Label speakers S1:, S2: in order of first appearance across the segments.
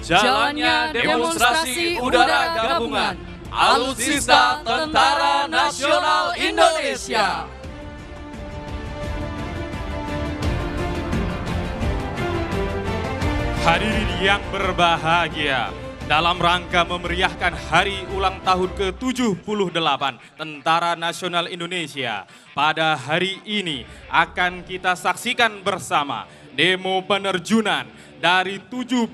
S1: jalannya demonstrasi udara gabungan Alutsista Tentara Nasional Indonesia.
S2: Hadirin yang berbahagia, dalam rangka memeriahkan hari ulang tahun ke-78 Tentara Nasional Indonesia, pada hari ini akan kita saksikan bersama demo penerjunan dari 78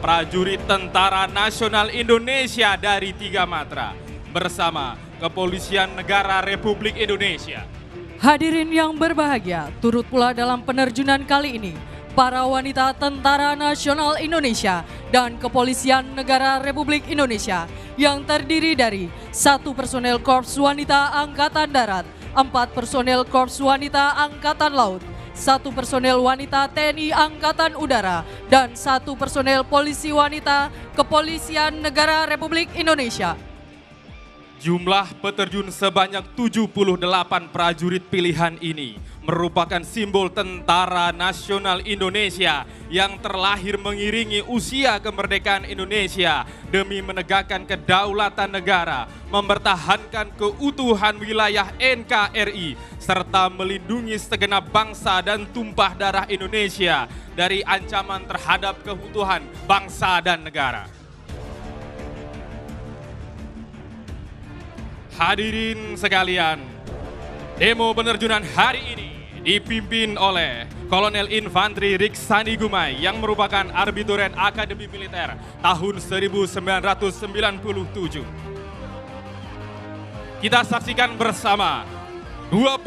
S2: prajurit Tentara Nasional Indonesia dari 3 matra bersama Kepolisian Negara Republik Indonesia.
S3: Hadirin yang berbahagia, turut pula dalam penerjunan kali ini para wanita Tentara Nasional Indonesia dan Kepolisian Negara Republik Indonesia yang terdiri dari 1 personel Korps Wanita Angkatan Darat, 4 personel Korps Wanita Angkatan Laut, 1 personel wanita TNI Angkatan Udara, dan 1 personel polisi wanita Kepolisian Negara Republik Indonesia.
S2: Jumlah peterjun sebanyak 78 prajurit pilihan ini merupakan simbol Tentara Nasional Indonesia yang terlahir mengiringi usia kemerdekaan Indonesia demi menegakkan kedaulatan negara, mempertahankan keutuhan wilayah NKRI, serta melindungi segenap bangsa dan tumpah darah Indonesia dari ancaman terhadap keutuhan bangsa dan negara. Hadirin sekalian, demo penerjunan hari ini dipimpin oleh Kolonel Infantri Riksani Gumai yang merupakan Arbituren Akademi Militer tahun 1997. Kita saksikan bersama 25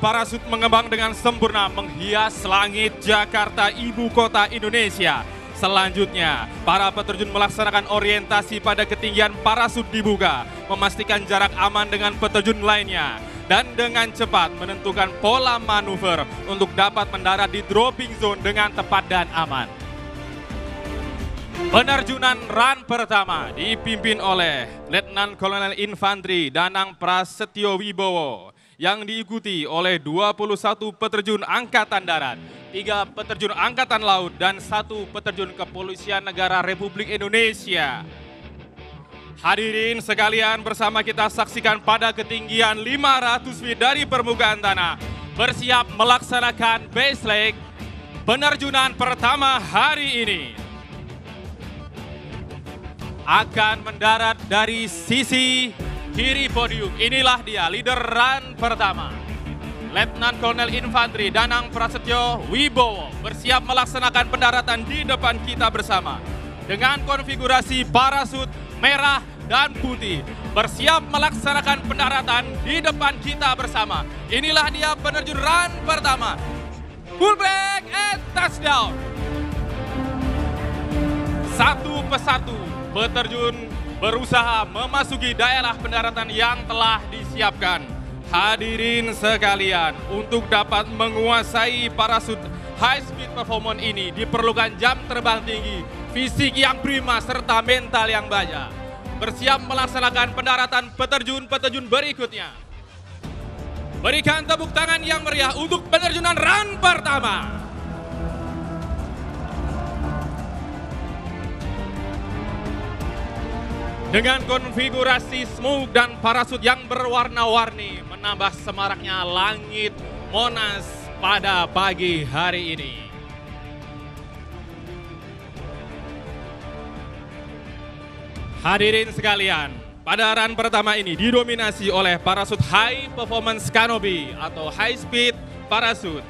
S2: parasut mengembang dengan sempurna menghias langit Jakarta, ibu kota Indonesia. Selanjutnya, para peterjun melaksanakan orientasi pada ketinggian parasut dibuka, memastikan jarak aman dengan peterjun lainnya, dan dengan cepat menentukan pola manuver untuk dapat mendarat di dropping zone dengan tepat dan aman. Penerjunan run pertama dipimpin oleh Letnan Kolonel Infantri Danang Prasetyo Wibowo yang diikuti oleh 21 peterjun Angkatan Darat, 3 peterjun Angkatan Laut, dan 1 peterjun Kepolisian Negara Republik Indonesia. Hadirin sekalian, bersama kita saksikan pada ketinggian 500 feet dari permukaan tanah, bersiap melaksanakan base leg penerjunan pertama hari ini. Akan mendarat dari sisi kiri podium. Inilah dia leader run pertama, Letnan Kolonel Infantri Danang Prasetyo Wibowo, bersiap melaksanakan pendaratan di depan kita bersama dengan konfigurasi parasut merah dan putih, bersiap melaksanakan pendaratan di depan kita bersama. Inilah dia penerjun run pertama, full break and touchdown. Satu persatu peterjun berusaha memasuki daerah pendaratan yang telah disiapkan. Hadirin sekalian, untuk dapat menguasai parasut high speed performance ini diperlukan jam terbang tinggi, fisik yang prima, serta mental yang baja. Bersiap melaksanakan pendaratan peterjun-peterjun berikutnya. Berikan tepuk tangan yang meriah untuk penerjunan run pertama. Dengan konfigurasi smoke dan parasut yang berwarna-warni, menambah semaraknya langit Monas pada pagi hari ini. Hadirin sekalian, pada run pertama ini didominasi oleh parasut High Performance Canopy atau High Speed Parachute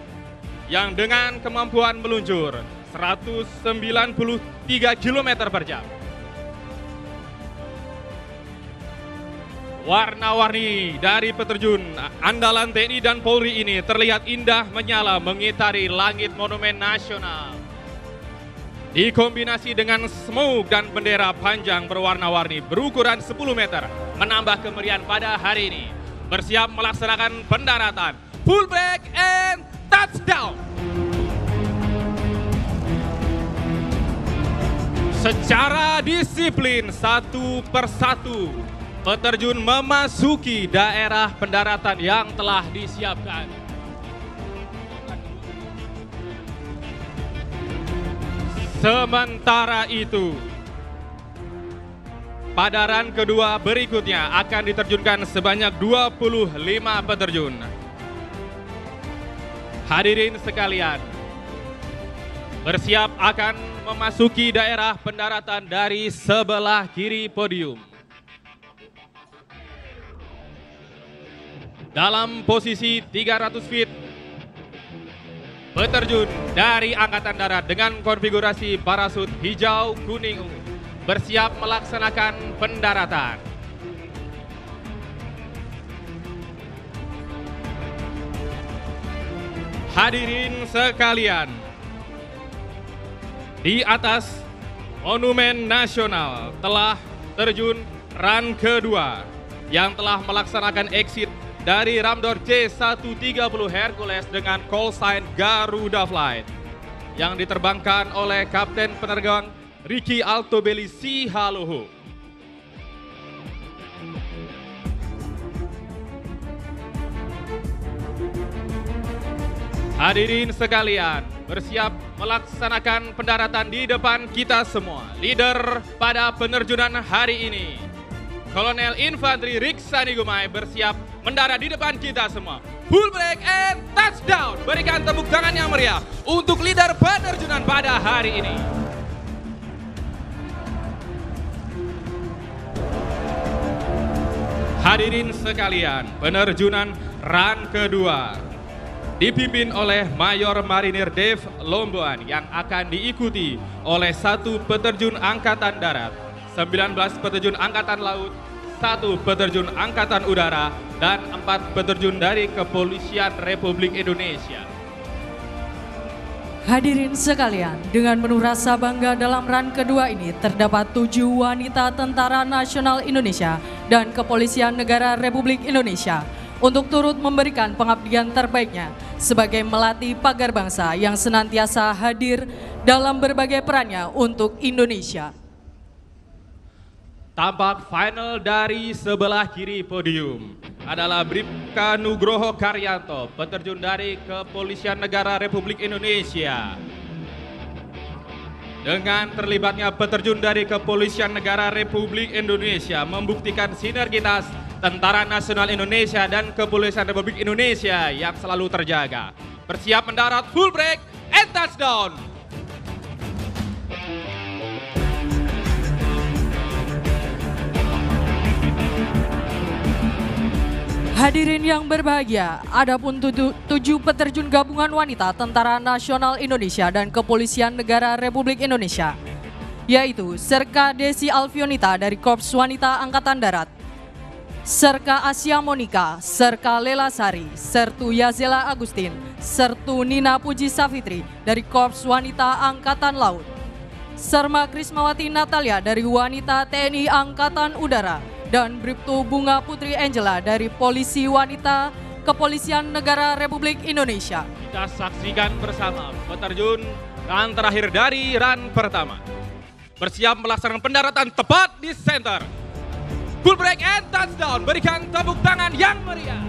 S2: yang dengan kemampuan meluncur 193 km per jam. Warna-warni dari peterjun andalan TNI dan Polri ini terlihat indah menyala mengitari langit Monumen Nasional. Dikombinasi dengan smoke dan bendera panjang berwarna-warni berukuran 10 meter, menambah kemeriahan pada hari ini. Bersiap melaksanakan pendaratan, full break and touchdown. Secara disiplin satu persatu, peterjun memasuki daerah pendaratan yang telah disiapkan. Sementara itu, pada run kedua berikutnya akan diterjunkan sebanyak 25 peterjun. Hadirin sekalian, bersiap akan memasuki daerah pendaratan dari sebelah kiri podium. Dalam posisi 300 feet, peterjun dari Angkatan Darat dengan konfigurasi parasut hijau, kuning, ungu bersiap melaksanakan pendaratan. Hadirin sekalian, di atas Monumen Nasional telah terjun run kedua yang telah melaksanakan exit dari Ramdor C130 Hercules dengan call sign Garuda Flight yang diterbangkan oleh Kapten Penerbang Ricky Altobelli Sihaloho. Hadirin sekalian, bersiap melaksanakan pendaratan di depan kita semua. Leader pada penerjunan hari ini, Kolonel Infantri Riksani Gumai bersiap mendarat di depan kita semua. Full break and touchdown. Berikan tepuk tangan yang meriah untuk leader penerjunan pada hari ini. Hadirin sekalian, penerjunan run kedua dipimpin oleh Mayor Marinir Dave Lomboan yang akan diikuti oleh 1 peterjun Angkatan Darat, 19 peterjun Angkatan Laut, 1 peterjun Angkatan Udara, dan 4 peterjun dari Kepolisian Republik Indonesia.
S3: Hadirin sekalian, dengan penuh rasa bangga dalam run kedua ini terdapat 7 wanita Tentara Nasional Indonesia dan Kepolisian Negara Republik Indonesia untuk turut memberikan pengabdian terbaiknya sebagai melati pagar bangsa yang senantiasa hadir dalam berbagai perannya untuk Indonesia.
S2: Tampak final dari sebelah kiri podium adalah Bribka Nugroho Karyanto, peterjun dari Kepolisian Negara Republik Indonesia. Dengan terlibatnya peterjun dari Kepolisian Negara Republik Indonesia membuktikan sinergitas Tentara Nasional Indonesia dan Kepolisian Republik Indonesia yang selalu terjaga. Bersiap mendarat, full break and touchdown.
S3: Hadirin yang berbahagia, adapun 7 peterjun gabungan wanita Tentara Nasional Indonesia dan Kepolisian Negara Republik Indonesia, yaitu Serka Desi Alfionita dari Korps Wanita Angkatan Darat, Serka Asia Monika, Serka Lela Sari, Sertu Yazela Agustin, Sertu Nina Puji Safitri dari Korps Wanita Angkatan Laut, Serma Krismawati Natalia dari Wanita TNI Angkatan Udara, dan Bribtu Bunga Putri Angela dari Polisi Wanita Kepolisian Negara Republik Indonesia.
S2: Kita saksikan bersama peterjun run terakhir dari run pertama. Bersiap melaksanakan pendaratan tepat di center. Full break and touchdown. Berikan tepuk tangan yang meriah.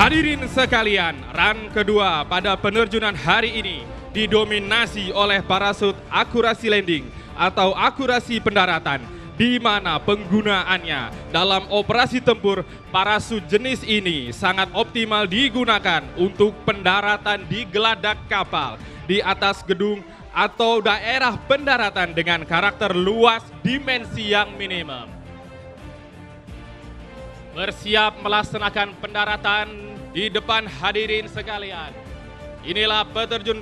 S2: Hadirin sekalian, run kedua pada penerjunan hari ini didominasi oleh parasut akurasi landing atau akurasi pendaratan, di mana penggunaannya dalam operasi tempur parasut jenis ini sangat optimal digunakan untuk pendaratan di geladak kapal, di atas gedung atau daerah pendaratan dengan karakter luas dimensi yang minimum. Bersiap melaksanakan pendaratan di depan hadirin sekalian. Inilah peterjun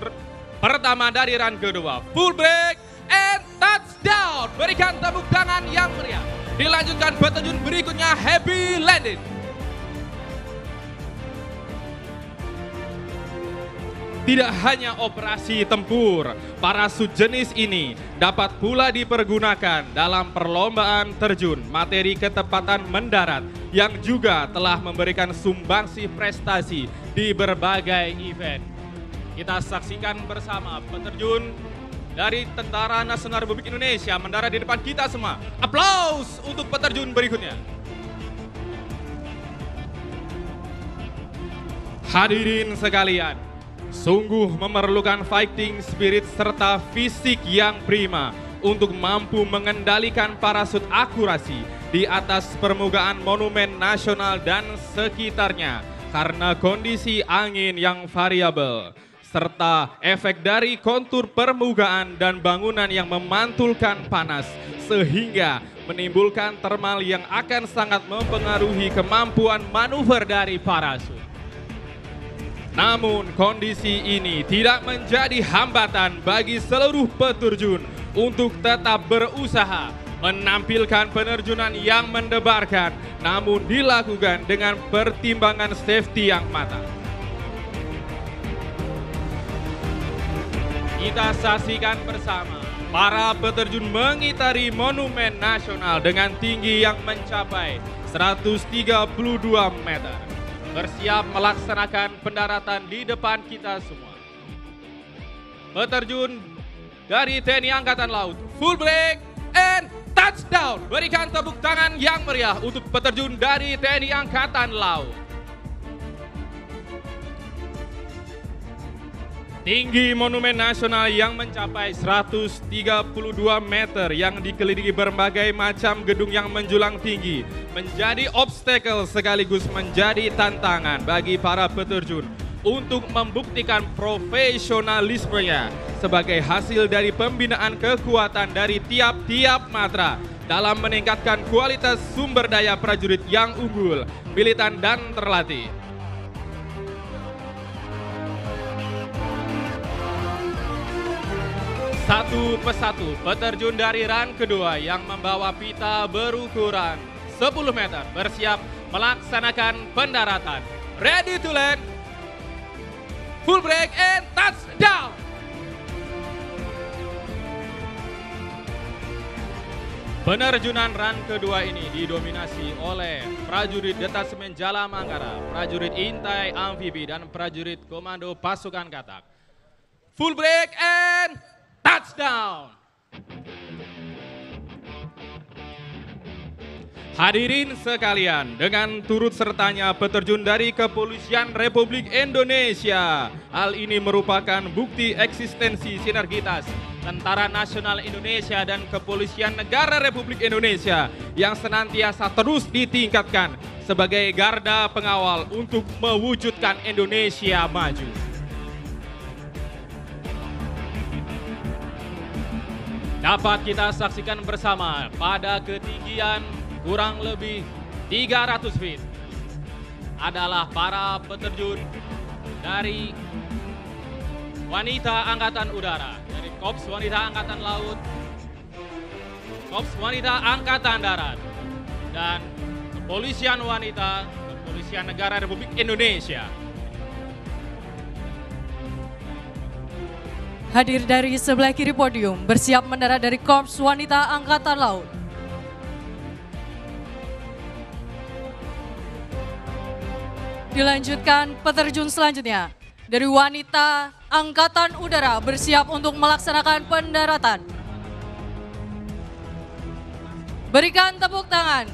S2: pertama dari run kedua. Full break and touchdown. Berikan tepuk tangan yang meriah. Dilanjutkan peterjun berikutnya, happy landing. Tidak hanya operasi tempur, parasut jenis ini dapat pula dipergunakan dalam perlombaan terjun materi ketepatan mendarat yang juga telah memberikan sumbangsi prestasi di berbagai event. Kita saksikan bersama peterjun dari Tentara Nasional Republik Indonesia mendarat di depan kita semua. Aplaus untuk peterjun berikutnya. Hadirin sekalian, Sungguh memerlukan fighting spirit serta fisik yang prima untuk mampu mengendalikan parasut akurasi di atas permukaan Monumen Nasional dan sekitarnya karena kondisi angin yang variabel serta efek dari kontur permukaan dan bangunan yang memantulkan panas sehingga menimbulkan thermal yang akan sangat mempengaruhi kemampuan manuver dari parasut. Namun kondisi ini tidak menjadi hambatan bagi seluruh peterjun untuk tetap berusaha menampilkan penerjunan yang mendebarkan namun dilakukan dengan pertimbangan safety yang matang. Kita saksikan bersama para peterjun mengitari Monumen Nasional dengan tinggi yang mencapai 132 meter. Bersiap melaksanakan pendaratan di depan kita semua. Peterjun dari TNI Angkatan Laut, full break and touchdown. Berikan tepuk tangan yang meriah untuk peterjun dari TNI Angkatan Laut. Tinggi Monumen Nasional yang mencapai 132 meter yang dikelilingi berbagai macam gedung yang menjulang tinggi menjadi obstacle sekaligus menjadi tantangan bagi para peterjun untuk membuktikan profesionalismenya sebagai hasil dari pembinaan kekuatan dari tiap-tiap matra dalam meningkatkan kualitas sumber daya prajurit yang unggul, militan dan terlatih. Satu persatu peterjun dari run kedua yang membawa pita berukuran 10 meter bersiap melaksanakan pendaratan. Ready to land, full break and touchdown. Penerjunan run kedua ini didominasi oleh prajurit Detasemen Jala Mangkara, prajurit Intai Amfibi dan prajurit Komando Pasukan Katak. Full break and touchdown. Hadirin sekalian, dengan turut sertanya peterjun dari Kepolisian Republik Indonesia. Hal ini merupakan bukti eksistensi sinergitas Tentara Nasional Indonesia dan Kepolisian Negara Republik Indonesia yang senantiasa terus ditingkatkan sebagai garda pengawal untuk mewujudkan Indonesia maju. Dapat kita saksikan bersama pada ketinggian kurang lebih 300 feet adalah para peterjun dari wanita Angkatan Udara, dari Korps Wanita Angkatan Laut, Korps Wanita Angkatan Darat, dan Kepolisian Wanita, Kepolisian Negara Republik Indonesia.
S3: Hadir dari sebelah kiri podium, bersiap mendarat dari Korps Wanita Angkatan Laut. Dilanjutkan peterjun selanjutnya dari Wanita Angkatan Udara bersiap untuk melaksanakan pendaratan. Berikan tepuk tangan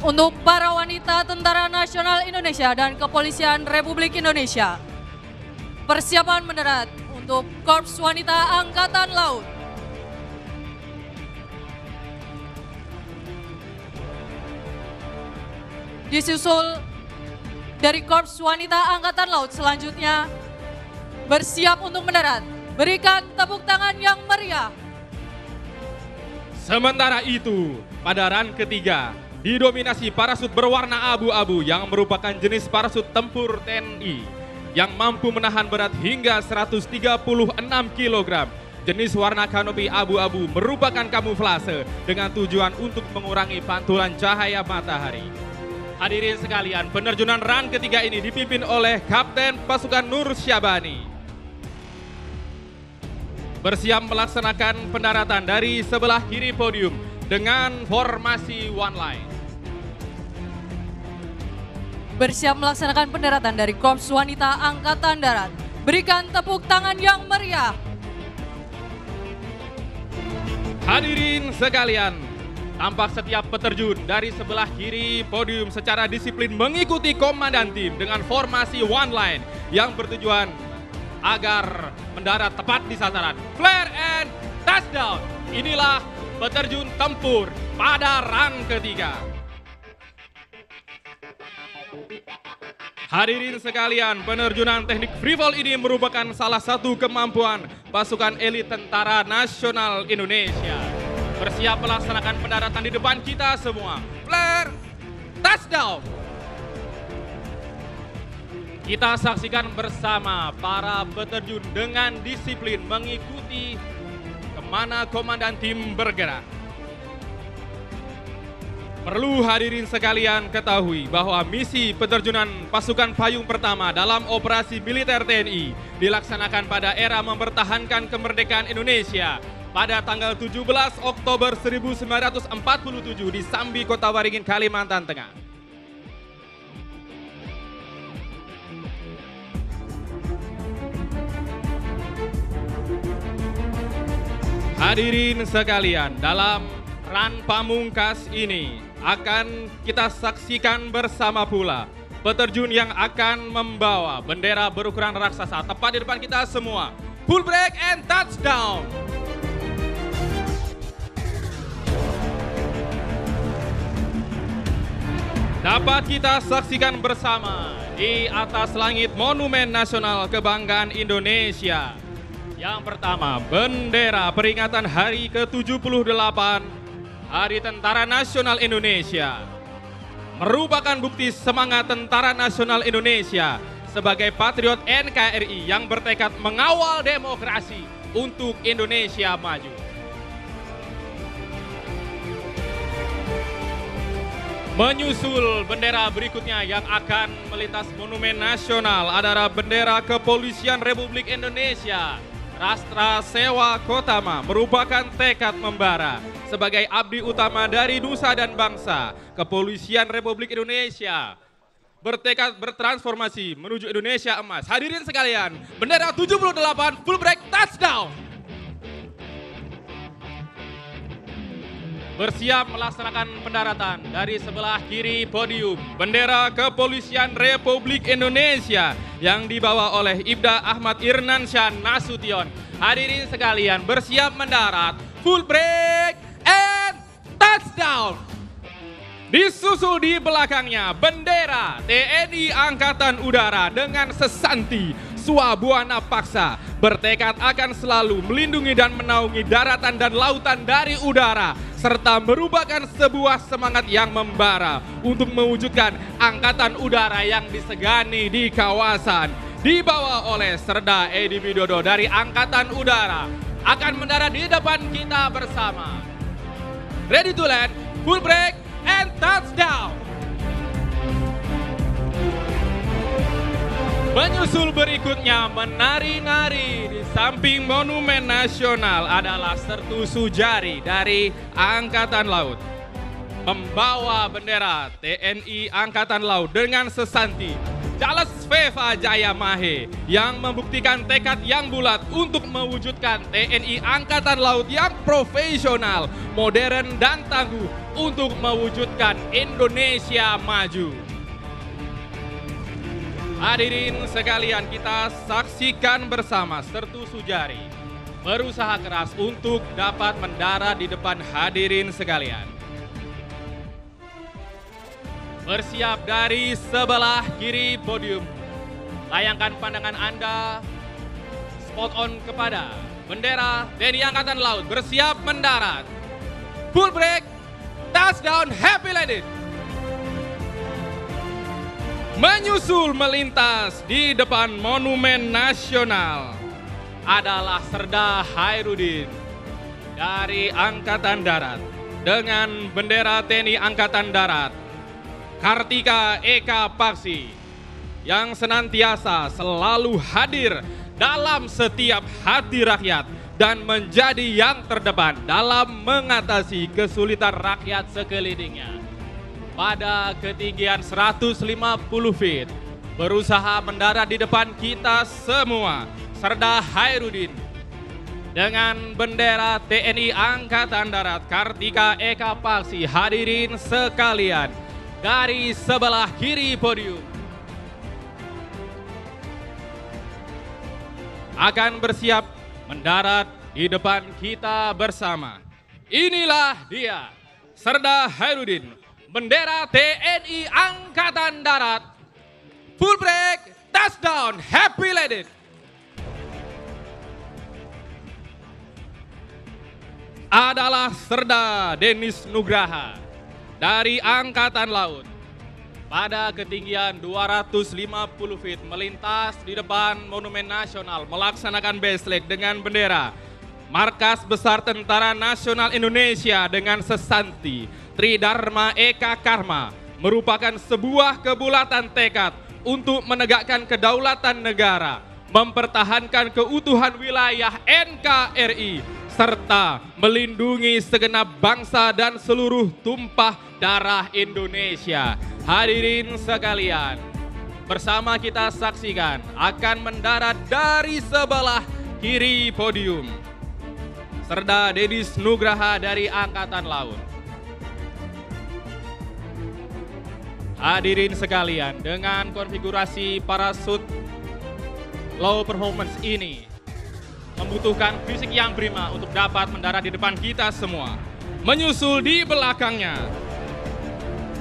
S3: untuk para wanita Tentara Nasional Indonesia dan Kepolisian Republik Indonesia. Persiapan mendarat untuk Korps Wanita Angkatan Laut. Disusul dari Korps Wanita Angkatan Laut selanjutnya bersiap untuk mendarat. Berikan tepuk tangan yang meriah.
S2: Sementara itu, pada run ketiga didominasi parasut berwarna abu-abu yang merupakan jenis parasut tempur TNI yang mampu menahan berat hingga 136 kg. Jenis warna kanopi abu-abu merupakan kamuflase dengan tujuan untuk mengurangi pantulan cahaya matahari. Hadirin sekalian, penerjunan run ketiga ini dipimpin oleh Kapten Pasukan Nur Syabani. Bersiap melaksanakan pendaratan dari sebelah kiri podium dengan formasi one line.
S3: Bersiap melaksanakan pendaratan dari Korps Wanita Angkatan Darat. Berikan tepuk tangan yang meriah.
S2: Hadirin sekalian, Tampak setiap peterjun dari sebelah kiri podium secara disiplin mengikuti komandan tim dengan formasi one line yang bertujuan agar mendarat tepat di sasaran. Flare and touchdown. Inilah peterjun tempur pada run ketiga. Hadirin sekalian, penerjunan teknik free fall ini merupakan salah satu kemampuan pasukan elit Tentara Nasional Indonesia. Bersiap melaksanakan pendaratan di depan kita semua. Flare, touchdown. Kita saksikan bersama para peterjun dengan disiplin mengikuti kemana komandan tim bergerak. Perlu hadirin sekalian ketahui bahwa misi peterjunan pasukan payung pertama dalam operasi militer TNI dilaksanakan pada era mempertahankan kemerdekaan Indonesia pada tanggal 17 Oktober 1947 di Sambi, Kota Waringin, Kalimantan Tengah. Hadirin sekalian, dalam run pamungkas ini akan kita saksikan bersama pula peterjun yang akan membawa bendera berukuran raksasa tepat di depan kita semua. Full break and touchdown. Dapat kita saksikan bersama di atas langit Monumen Nasional Kebanggaan Indonesia. Yang pertama, bendera peringatan hari ke-78 Hari Tentara Nasional Indonesia. Merupakan bukti semangat Tentara Nasional Indonesia sebagai patriot NKRI yang bertekad mengawal demokrasi untuk Indonesia maju. Menyusul bendera berikutnya yang akan melintas Monumen Nasional adalah bendera Kepolisian Republik Indonesia. Rastra Sewa Kotama merupakan tekad membara sebagai abdi utama dari nusa dan bangsa. Kepolisian Republik Indonesia bertekad bertransformasi menuju Indonesia emas. Hadirin sekalian, bendera 78 full break touchdown. Bersiap melaksanakan pendaratan dari sebelah kiri podium bendera Kepolisian Republik Indonesia yang dibawa oleh Ibda Ahmad Irnansyah Nasution. Hadirin sekalian, bersiap mendarat, full break and touchdown. Disusul di belakangnya bendera TNI Angkatan Udara dengan sesanti Swabuana Paksa, bertekad akan selalu melindungi dan menaungi daratan dan lautan dari udara, serta merupakan sebuah semangat yang membara untuk mewujudkan angkatan udara yang disegani di kawasan. Dibawa oleh Serda Edi Widodo dari Angkatan Udara, akan mendarat di depan kita bersama. Ready to land, full break and touchdown. Menyusul berikutnya menari-nari di samping Monumen Nasional adalah Sertu Sujari dari Angkatan Laut. Membawa bendera TNI Angkatan Laut dengan sesanti Jales Veva Jaya Mahe yang membuktikan tekad yang bulat untuk mewujudkan TNI Angkatan Laut yang profesional, modern dan tangguh untuk mewujudkan Indonesia maju. Hadirin sekalian, kita saksikan bersama Sertu Sujari berusaha keras untuk dapat mendarat di depan hadirin sekalian. Bersiap dari sebelah kiri podium. Layangkan pandangan Anda spot on kepada bendera TNI Angkatan Laut. Bersiap mendarat. Full break, touchdown, happy landing. Menyusul melintas di depan Monumen Nasional adalah Serda Hairudin dari Angkatan Darat dengan bendera TNI Angkatan Darat. Kartika Eka Paksi yang senantiasa selalu hadir dalam setiap hati rakyat dan menjadi yang terdepan dalam mengatasi kesulitan rakyat sekelilingnya. Pada ketinggian 150 feet, berusaha mendarat di depan kita semua, Serda Hairudin dengan bendera TNI Angkatan Darat Kartika Eka Paksi. Hadirin sekalian, dari sebelah kiri podium akan bersiap mendarat di depan kita bersama. Inilah dia, Serda Hairudin, bendera TNI Angkatan Darat. Full break, touchdown, happy landed. Adalah Serda Denis Nugraha dari Angkatan Laut pada ketinggian 250 feet melintas di depan Monumen Nasional melaksanakan baseleg dengan bendera Markas Besar Tentara Nasional Indonesia dengan sesanti Tridharma Eka Karma, merupakan sebuah kebulatan tekad untuk menegakkan kedaulatan negara, mempertahankan keutuhan wilayah NKRI, serta melindungi segenap bangsa dan seluruh tumpah darah Indonesia. Hadirin sekalian, bersama kita saksikan akan mendarat dari sebelah kiri podium Serda Denis Nugraha dari Angkatan Laut. Hadirin sekalian, dengan konfigurasi parasut low performance ini membutuhkan fisik yang prima untuk dapat mendarat di depan kita semua. Menyusul di belakangnya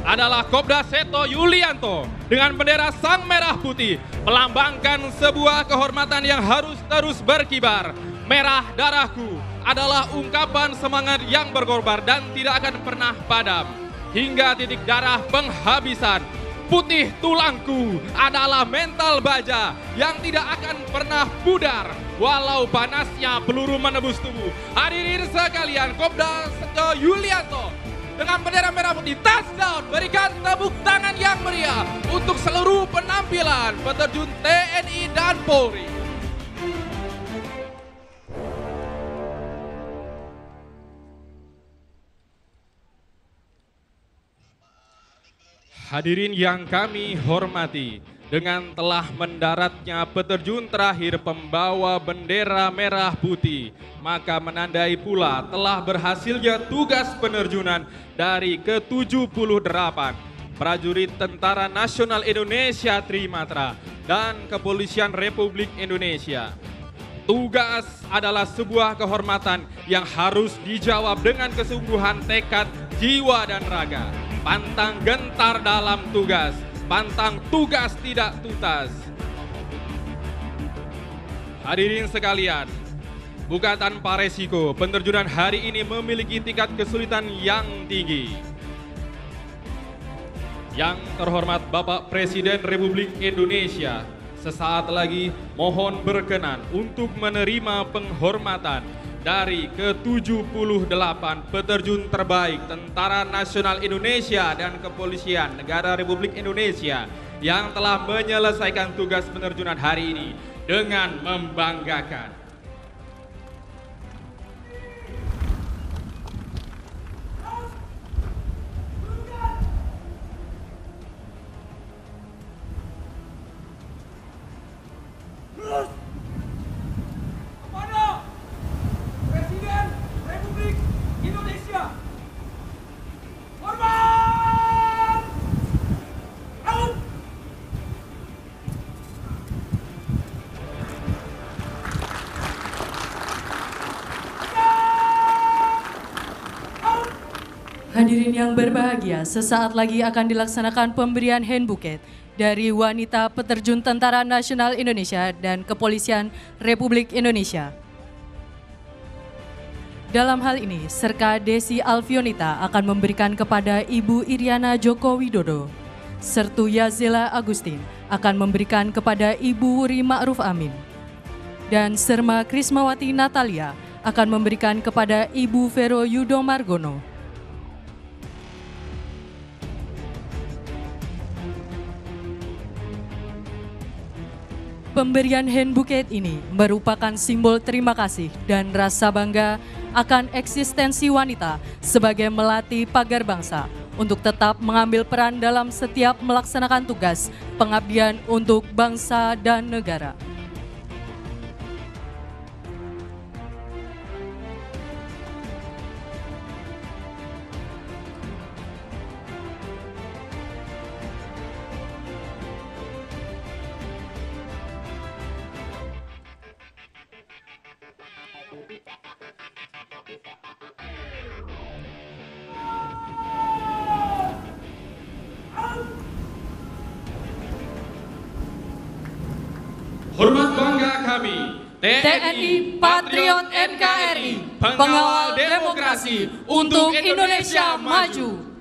S2: adalah Kopda Seto Yulianto dengan bendera Sang Merah Putih, melambangkan sebuah kehormatan yang harus terus berkibar. Merah darahku adalah ungkapan semangat yang berkorban dan tidak akan pernah padam hingga titik darah penghabisan. Putih tulangku adalah mental baja yang tidak akan pernah pudar walau panasnya peluru menembus tubuh. Hadirin sekalian, Kopda Seto Yulianto dengan bendera merah putih, touchdown. Berikan tepuk tangan yang meriah untuk seluruh penampilan peterjun TNI dan Polri. Hadirin yang kami hormati, dengan telah mendaratnya peterjun terakhir pembawa bendera merah putih, maka menandai pula telah berhasilnya tugas penerjunan dari ke-78 prajurit Tentara Nasional Indonesia Trimatra dan Kepolisian Republik Indonesia. Tugas adalah sebuah kehormatan yang harus dijawab dengan kesungguhan, tekad, jiwa dan raga. Pantang gentar dalam tugas, pantang tugas tidak tuntas. Hadirin sekalian, bukan tanpa resiko, penerjunan hari ini memiliki tingkat kesulitan yang tinggi. Yang terhormat Bapak Presiden Republik Indonesia, sesaat lagi mohon berkenan untuk menerima penghormatan dari ke-78 peterjun terbaik Tentara Nasional Indonesia dan Kepolisian Negara Republik Indonesia yang telah menyelesaikan tugas penerjunan hari ini dengan membanggakan.
S4: Kepada Presiden Republik Indonesia, hormat, out.
S3: Hadirin yang berbahagia, sesaat lagi akan dilaksanakan pemberian hand bouquet dari wanita peterjun Tentara Nasional Indonesia dan Kepolisian Republik Indonesia. Dalam hal ini, Serka Desi Alfionita akan memberikan kepada Ibu Iriana Joko Widodo. Sertu Yazela Agustin akan memberikan kepada Ibu Wuri Ma'ruf Amin. Dan Serma Krismawati Natalia akan memberikan kepada Ibu Vero Yudo Margono. Pemberian hand bouquet ini merupakan simbol terima kasih dan rasa bangga akan eksistensi wanita sebagai melati pagar bangsa untuk tetap mengambil peran dalam setiap melaksanakan tugas pengabdian untuk bangsa dan negara.
S2: Hormat bangga kami,
S3: TNI Patriot NKRI, pengawal demokrasi untuk Indonesia maju.